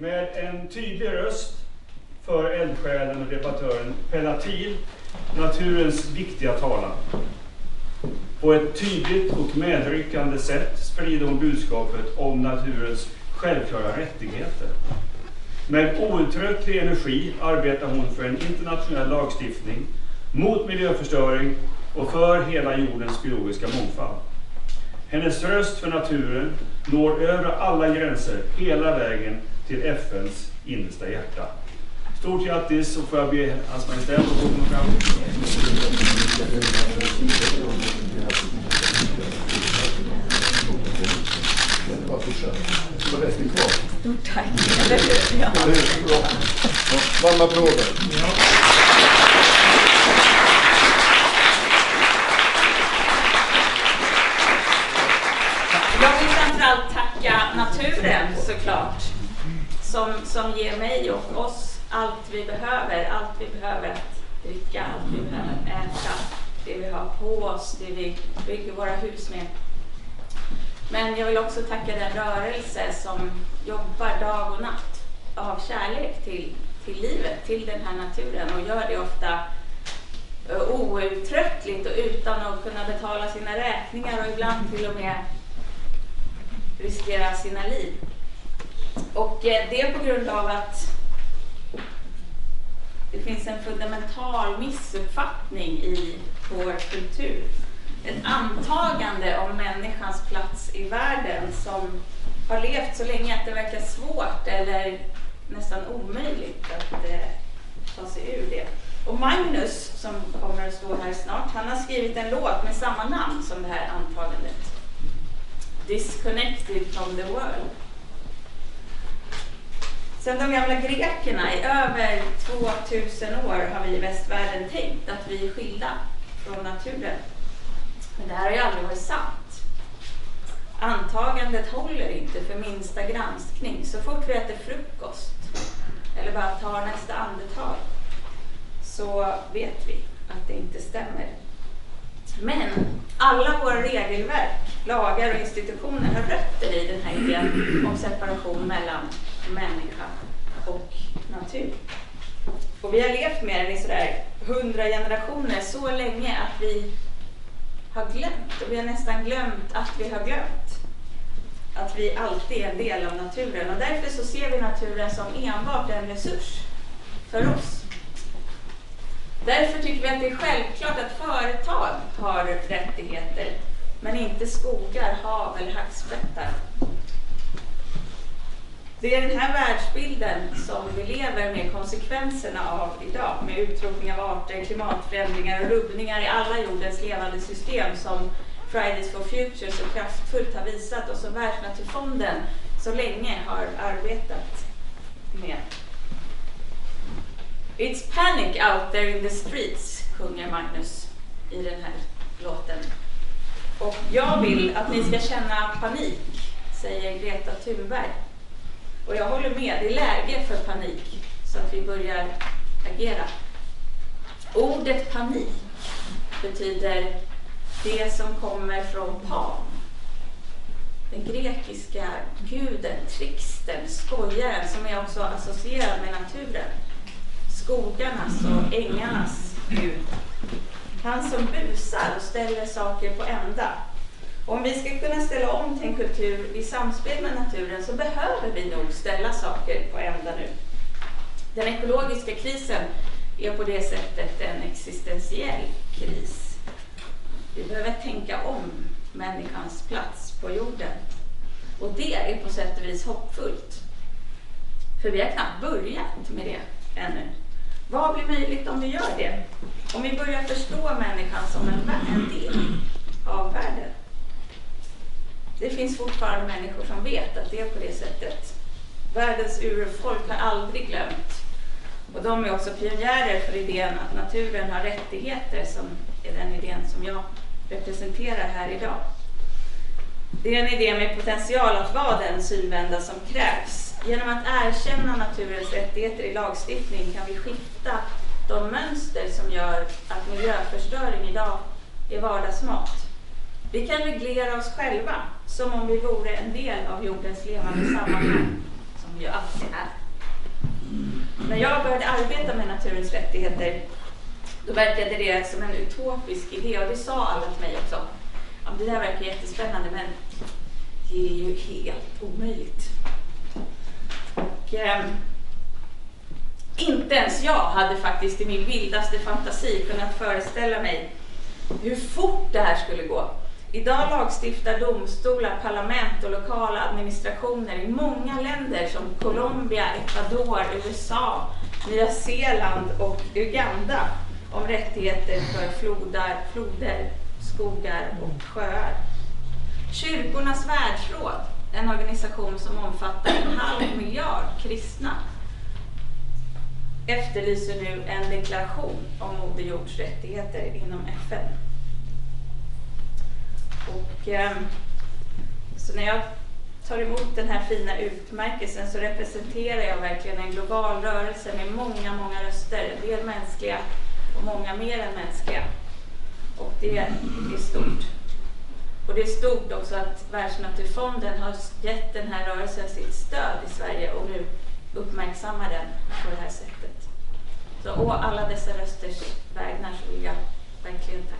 Med en tydlig röst för eldsjälen och debattören Pelatil, naturens viktiga talan. På ett tydligt och medryckande sätt sprider hon budskapet om naturens självklara rättigheter. Med outtröttlig energi arbetar hon för en internationell lagstiftning mot miljöförstöring och för hela jordens biologiska mångfald. Hennes röst för naturen når över alla gränser hela vägen till FNs innersta hjärta. Stort grattis, och får jag be Hans Majestät att komma fram. Stort tack. Varma applåder. Jag vill framförallt tacka naturen såklart. Som ger mig och oss allt vi behöver att dricka, allt vi behöver äta, det vi har på oss, det vi bygger våra hus med. Men jag vill också tacka den rörelse som jobbar dag och natt av kärlek till livet, till den här naturen, och gör det ofta outtröttligt och utan att kunna betala sina räkningar och ibland till och med riskera sina liv. Och det är på grund av att det finns en fundamental missuppfattning i vår kultur. Ett antagande om människans plats i världen som har levt så länge att det verkar svårt eller nästan omöjligt att ta sig ur det. Och Magnus, som kommer att stå här snart, han har skrivit en låt med samma namn som det här antagandet. Disconnected from the world. Sedan de gamla grekerna i över 2000 år har vi i västvärlden tänkt att vi är skilda från naturen. Men det här har ju aldrig varit sant. Antagandet håller inte för minsta granskning. Så fort vi äter frukost eller bara tar nästa andetag så vet vi att det inte stämmer. Men alla våra regelverk, lagar och institutioner har rötter i den här idén om separation mellan människa och natur. Och vi har levt med den i sådär 100 generationer, så länge att vi har glömt, och vi har nästan glömt att vi har glömt att vi alltid är en del av naturen. Och därför så ser vi naturen som enbart en resurs för oss. Därför tycker vi att det är självklart att företag har rättigheter, men inte skogar, hav eller hackspettar. Det är den här världsbilden som vi lever med konsekvenserna av idag, med utrotning av arter, klimatförändringar och rubbningar i alla jordens levande system, som Fridays for Future så kraftfullt har visat och som Världsnaturfonden så länge har arbetat med. It's panic out there in the streets, sjunger Magnus i den här låten. Och jag vill att ni ska känna panik, säger Greta Thunberg. Och jag håller med, det är läge för panik så att vi börjar agera. Ordet panik betyder det som kommer från Pan. Den grekiska guden, trickstern, skojaren, som är också associerad med naturen. Skogarnas och ängarnas gud. Han som busar och ställer saker på ända. Om vi ska kunna ställa om till en kultur i samspel med naturen så behöver vi nog ställa saker på ända nu. Den ekologiska krisen är på det sättet en existentiell kris. Vi behöver tänka om människans plats på jorden. Och det är på sätt och vis hoppfullt. För vi har knappt börjat med det ännu. Vad blir möjligt om vi gör det? Om vi börjar förstå människan som en del av världen. Det finns fortfarande människor som vet att det är på det sättet. Världens urfolk har aldrig glömt. Och de är också pionjärer för idén att naturen har rättigheter, som är den idén som jag representerar här idag. Det är en idé med potential att vara den synvända som krävs. Genom att erkänna naturens rättigheter i lagstiftning kan vi skifta de mönster som gör att miljöförstöring idag är vardagsmat. Vi kan reglera oss själva som om vi vore en del av jordens levande sammanhang, som som jag alltid är. När jag började arbeta med naturens rättigheter, då verkade det som en utopisk idé, och det sa alla till mig också. Ja, det där verkar jättespännande, men det är ju helt omöjligt. Och inte ens jag hade faktiskt i min vildaste fantasi kunnat föreställa mig hur fort det här skulle gå. Idag lagstiftar domstolar, parlament och lokala administrationer i många länder som Colombia, Ecuador, USA, Nya Zeeland och Uganda om rättigheter för floder, skogar och sjöar. Kyrkornas världsråd, en organisation som omfattar 500 miljard kristna, efterlyser nu en deklaration om Moder Jords rättigheter inom FN. Och så när jag tar emot den här fina utmärkelsen så representerar jag verkligen en global rörelse med många röster, en del mänskliga och många mer än mänskliga. Och det är stort. Och det är stort också att Världsnaturfonden har gett den här rörelsen sitt stöd i Sverige och nu uppmärksammar den på det här sättet. Så å alla dessa rösters vägnar så vill jag verkligen tacka.